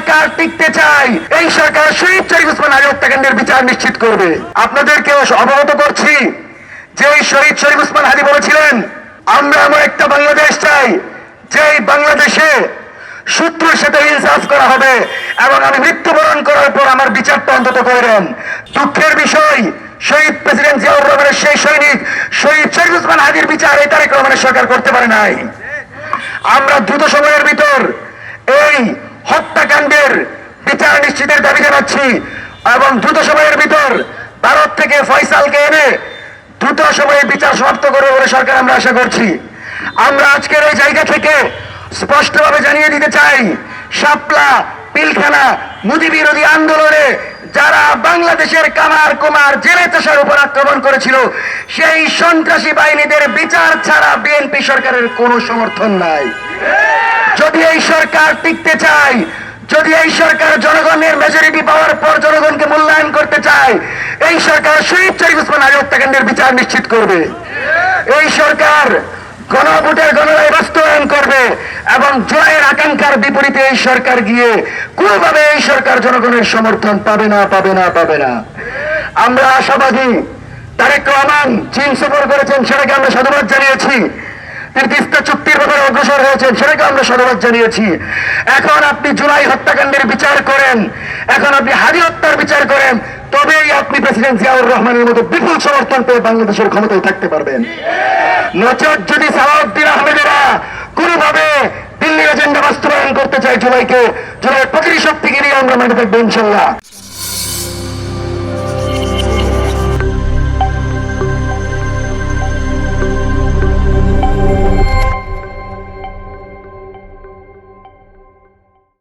সরকার টিকতে চায়, এই সরকার শহীদ শরীফ ওসমান হাদি হত্যাকাণ্ডের বিচার নিশ্চিত করবে। আপনাদেরকে অবগত করছি যে এই শহীদ শরীফ ওসমান হাদি বলেছিলেন, আমরা এমন একটা বাংলাদেশ চাই যেই বাংলাদেশে শত্রুর সাথে ইনসাফ করা হবে এবং আমি মৃত্যুবরণ করার পর আমার বিচারটা অন্তত করেন। দুঃখের বিষয়, শহীদ প্রেসিডেন্ট জিয়াউর রহমানের সেই সৈনিক শহীদ শরীফ ওসমান হাদির বিচার এই তারেক রহমানের সরকার করতে পারে নাই। আমরা দ্রুত সময়ের ভিতর এই হত্যাকাণ্ডের বিচার নিশ্চিতের দাবি জানাচ্ছি এবং দ্রুত সময়ের ভিতর ভারত থেকে ফয়সালকে এনে দ্রুত সময়ে বিচার সমাপ্ত করবে বলে সরকার আমরা আশা করছি। আমরা আজকের এই জায়গা থেকে স্পষ্টভাবে জানিয়ে দিতে চাই, শাপলা পিলখানা মুদি বিরোধী আন্দোলনে যারা বাংলাদেশের কামার কুমার জেলে চাষার উপর আক্রমণ করেছিল, সেই সন্ত্রাসী বাহিনীদের বিচার ছাড়া বিএনপি সরকারের কোনো সমর্থন নাই। যদি এই সরকার টিকতে চায়, যদি এই সরকার জনগণের মেজরিটি পাওয়ার পর জনগণকে মূল্যায়ন করতে চায়, এই সরকার শহীদ শরীফ ওসমান হাদি হত্যাকাণ্ডের বিচার নিশ্চিত করবে। এই সরকার গণভোটের গণরায় বাস্তবায়ন করবে এবং জয়ের আকাঙ্ক্ষার বিপরীতে এই সরকার গিয়ে কোনোভাবে এই সরকার জনগণের সমর্থন পাবে না, পাবে না, পাবে না। আমরা আশাবাদী, তারেক রহমান চীন সফর করেছেন, সেটাকে আমরা সাধুবাদ জানিয়েছি। তিনি তিস্তা চুক্তির ব্যাপারে অগ্রসর হয়েছেন, সেটাকে আমরা সাধুবাদ জানিয়েছি। এখন আপনি জুলাই হত্যাকাণ্ডের বিচার করেন, এখন আপনি হাদি হত্যার বিচার করেন, তবেই আপনি প্রেসিডেন্ট জিয়াউর রহমানের মতো বিপুল সমর্থন পেয়ে বাংলাদেশের ক্ষমতায় থাকতে পারবেন। নচেত যদি সালাউদ্দিন আহমেদেরা কোনোভাবে দিল্লির এজেন্ডা বাস্তবায়ন করতে চায়, জুলাইয়ের প্রতিটি শক্তিকে নিয়ে আমরা মাঠে থাকবো ইনশাল্লাহ।